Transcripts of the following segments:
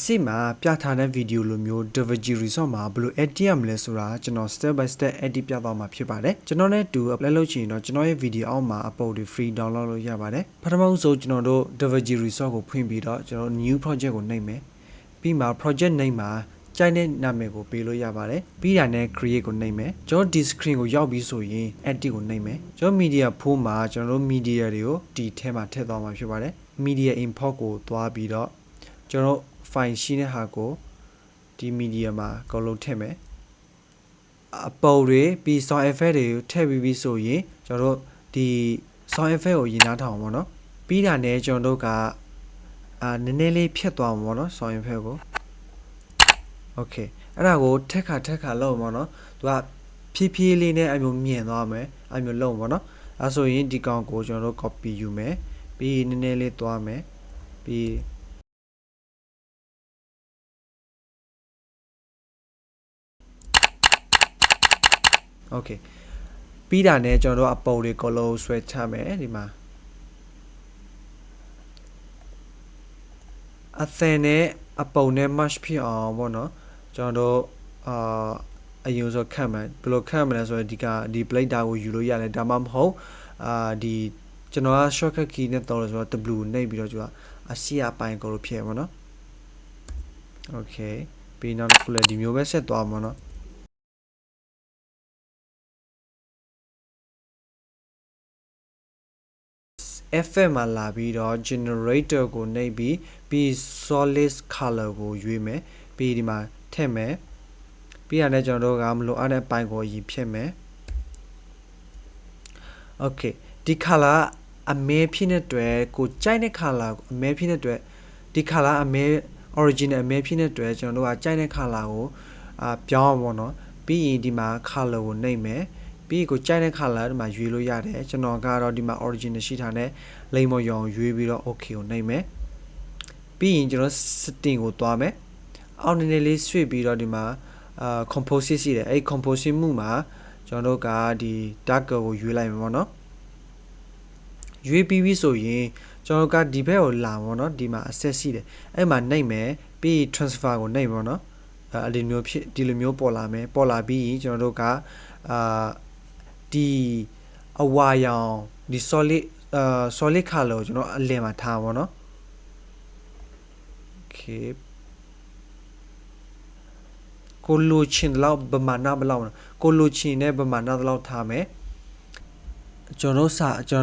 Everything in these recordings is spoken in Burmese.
စစ်မှာပြထားတဲ့ဗီဒီယိုလိုမျိုး Divergy Resort မှာဘယ်လို edit ရမလဲဆိုတာကျွန်တော် step by step edit ပြသွားမှာဖြစ်ပါတယ်ကျွန်တော်နဲ့တူ apply လုပ်ချင်တော့ကျွန်တော်ရဲ့ video အောက်မှာ upload တွေ free download လုပ်ရပါတယ်ပထမဆုံးကျွန်တော်တို့ Divergy Resort ကိုဖွင့်ပြီးတော့ကျွန်တော် new project ကိုနှိပ်မယ်ပြီးမှ project name မှာကြိုက်တဲ့နာမည်ကိုပေးလို့ရပါတယ်ပြီးတာနဲ့ create ကိုနှိပ်မယ်ကျွန်တော်ဒီ screen ကိုရောက်ပြီးဆိုရင် edit ကိုနှိပ်မယ်ကျွန်တော် media pool မှာကျွန်တော်တို့ media တွေကိုဒီထဲမှာထည့်သွားမှာဖြစ်ပါတယ် media import ကိုသွားပြီးတော့ကျွန်တော် file ရှိတဲ့ဟာကိုဒီ media မှာအကုန်လုံးထည့်မယ်အပေါ်တွေပြီး sound effect တွေကိုထည့်ပြီးဆိုရင်ကျွန်တော်တို့ဒီ sound effect ကိုရင်နားထောင်အောင်ပေါ့နော်ပြီးတာနဲ့ကျွန်တော်တို့ကနည်းနည်းလေးဖြတ်သွားမှာပေါ့နော် sound effect ကို okay အဲ့ဒါကိုထက်ခါလောက်မှာနော်သူကဖြည်းဖြည်းလေးနဲ့အမျိုးမြင်သွားမယ်အမျိုးလုံးပေါ့နော်အဲဆိုရင်ဒီကောင်ကိုကျွန်တော်တို့ copy ယူမယ်ပြီးနည်းနည်းလေးသွားမယ်ပြီးโอเคပြီးတာနဲ့ကျွန်တော်တို့အပေါ်တွေကလုံးဆွဲချမယ်ဒီမှာအသင်နဲ့အပေါ်နဲ့ match ဖြစ်အောင်ပေါ့နော်ကျွန်တော်တို့အရင်ဆိုခတ်မယ်ဘယ်လိုခတ်မလဲဆိုတော့ဒီ blade တာကိုယူလို့ရတယ်ဒါမှမဟုတ်ဒီကျွန်တော်က shortcut key နဲ့တောင်းလို့ဆိုတော့ W နှိပ်ပြီးတော့ကျွန်တော်အစီအပိုင်းကိုလို့ဖြစ်ပါတော့โอเคပြီးနောက်တစ်ခုလည်းဒီမျိုးပဲဆက်သွားမှာနော်FM မှာလာပြီးတော့ generator ကိုနှိပ်ပြီး solid color ကိုရွေးမယ်ပြီးဒီမှာထည့်မယ်ပြီးရတဲ့ကျွန်တော်တို့ကမလို့အဲ့တဲ့ပိုင်းကိုအရင်ဖြည့်မယ် okay ဒီ color အမဲဖြစ်တဲ့အတွက်ကိုကြိုက်တဲ့ color ကိုအမဲဖြစ်တဲ့အတွက်ဒီ color အမဲ original အမဲဖြစ်တဲ့အတွက်ကျွန်တော်တို့ကကြိုက်တဲ့ color ကိုပြောင်းအောင်ပေါ့နော်ပြီးရင်ဒီမှာ color ကိုနှိပ်မယ်ပြီးကိုကြိုက်တဲ့ color ဒီမှာရွေးလို့ရတယ်ကျွန်တော်ကတော့ဒီမှာ original ရှိထားတဲ့လိမ္မော်ရောင်ရွေးပြီးတော့ okay ကိုနှိပ်မယ်ပြီးရင်ကျွန်တော် setting ကိုသွားမယ်အောက်နည်းနည်းလေးဆွဲပြီးတော့ဒီမှာcomposite ရှိတယ်အဲ့ composite မှုမှာကျွန်တော်တို့ကဒီ darker ကိုရွေးလိုက်မှာပေါ့နော်ရွေးပြီးဆိုရင်ကျွန်တော်ကဒီဘက်ကိုလာပေါ့နော်ဒီမှာ asset ရှိတယ်အဲ့မှာနှိပ်မယ်ပြီး transfer ကိုနှိပ်ပေါ့နော်အဲ့ဒီမျိုးဖြစ်ဒီလိုမျိုးပေါ်လာမယ်ပေါ်လာပြီးရင်ကျွန်တော်တို့ကဒီအဝါရောင်ဒီ solid color ကိုကျွန်တော်အလယ်မှာထားပါတော့ okay ကိုလိုချင်လောက်ပမာဏဘယ်လောက်ကိုလိုချင်တဲ့ပမာဏဘယ်လောက်ထားမယ်ကျွန်တော်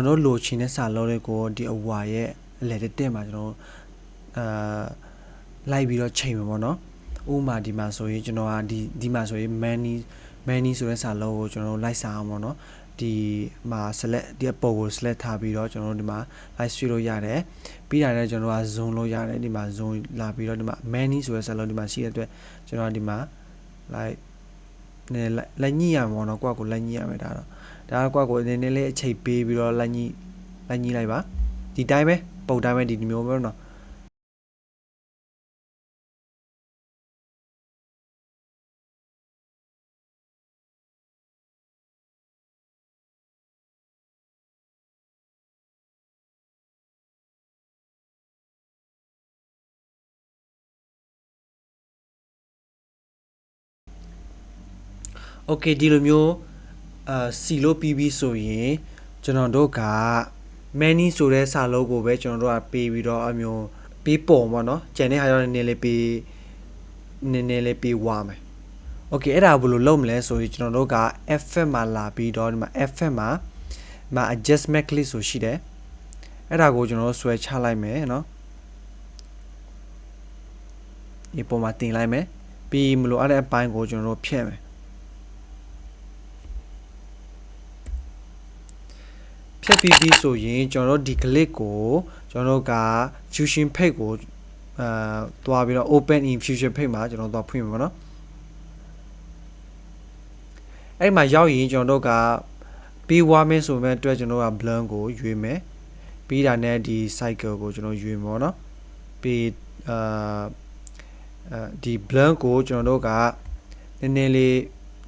တို့လိုချင်တဲ့စာလုံးတွေကိုဒီအဝါရဲ့အလယ်တက်မှာကျွန်တော်လိုက်ပြီးတော့ချိန်မှာပေါ့နော်ဥပမာဒီမှာဆိုရင်ကျွန်တော်ကဒီမှာဆိုရင် many ဆိုတဲ့စာလုံးကိုကျွန်တော်တို့လိုက်စာအောင်ပေါ့နော်ဒီမှာ select ဒီအပေါ်ကို select ထားပြီးတော့ကျွန်တော်တို့ဒီမှာ live ဆွဲလို့ရတယ်ပြီးတာလည်းကျွန်တော်က zoom လို့ရတယ်ဒီမှာ zoom လာပြီးတော့ဒီမှာ many ဆိုတဲ့စာလုံးဒီမှာရှိတဲ့အတွက်ကျွန်တော်ဒီမှာ လိုက်ညှိရမှာပေါ့နော်ကိုယ့်ကိုလိုက်ညှိရမယ်ဒါကိုယ့်ကိုနည်းနည်းလေးအချိန်ပေးပြီးတော့လိုက်ညှိလိုက်ပါဒီတိုင်းပဲပုံတိုင်းပဲဒီမျိုးပဲနော်โอเคဒီလိုမျိုးစီလို့ပြီးဆိုရင်ကျွန်တော်တို့က many ဆိုတဲ့စာလုံးကိုပဲကျွန်တော်တို့ကပေးပြီးတော့အမျိုးပေးပုံပေါ့နော်ကျန်တဲ့ဟာရောနည်းနည်းလေးပေးဝါမယ်โอเคအဲ့ဒါဘယ်လိုလုပ်မလဲဆိုရင်ကျွန်တော်တို့က FM မှာလာပြီးတော့ဒီမှာ FM မှာ adjustment click ဆိုရှိတယ်အဲ့ဒါကိုကျွန်တော်တို့ဆွဲချလိုက်မယ်နော်ဒီပုံမှာတင်လိုက်မယ်ပြီးမလို့အဲ့တဲ့အပိုင်းကိုကျွန်တော်တို့ဖြည့်မယ်ဖြတ်ပြီးဆိုရင်ကျွန်တော်တို့ဒီ click ကိုကျွန်တော်တို့က fusion page ကိုတွားပြီးတော့ open in fusion page မှာကျွန်တော်တို့ဖွင့်မှာပေါ့နော်အဲ့မှာရောက်ရင်ကျွန်တော်တို့ကပြီးွားမယ်ဆိုမဲ့အတွက်ကျွန်တော်က blend ကိုရွေးမယ်ပြီးတာနဲ့ဒီ cycle ကိုကျွန်တော်ရွေးမှာပေါ့နော်ပြီးဒီ blend ကိုကျွန်တော်တို့ကနည်းနည်းလေး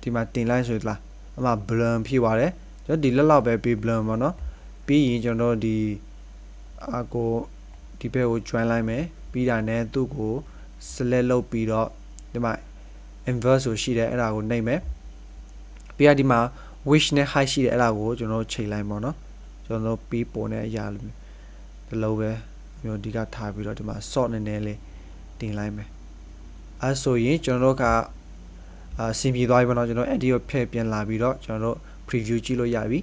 ဒီမှာတင်လိုက်ဆိုလားအမှ blend ဖြစ်သွားတယ်ကျွန်တော်ဒီလောက်ပဲပြီး blend ပေါ့နော်ပြီးရင်ကျွန်တော်ဒီကိုဒီဘက်ကို join လိုက်မယ်ပြီးတာနဲ့သူ့ကို select လုပ်ပြီးတော့ဒီမှာ invert ဆိုရှိတယ်အဲ့ဒါကိုနှိပ်မယ်ပြီးတော့ဒီမှာ width နဲ့ height ရှိတယ်အဲ့ဒါကိုကျွန်တော်တို့ချိန်လိုက်ပါတော့ကျွန်တော်တို့ပြီးပေါ်နေအရာလိုမျိုးဒီလိုပဲမျိုးဒီကထားပြီးတော့ဒီမှာ sort နည်းနည်းလေးတင်လိုက်မယ်အဲ့ဆိုရင်ကျွန်တော်တို့ကဆင်ပြေသွားပြီပေါ့နော်ကျွန်တော် edit ကိုဖည့်ပြန်လာပြီးတော့ကျွန်တော်တို့ preview ကြည့်လို့ရပြီ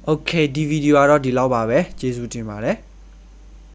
โอเคဒီဗီဒီယိုကတော့ဒီလောက်ပါပဲကျေးဇူးတင်ပါတယ်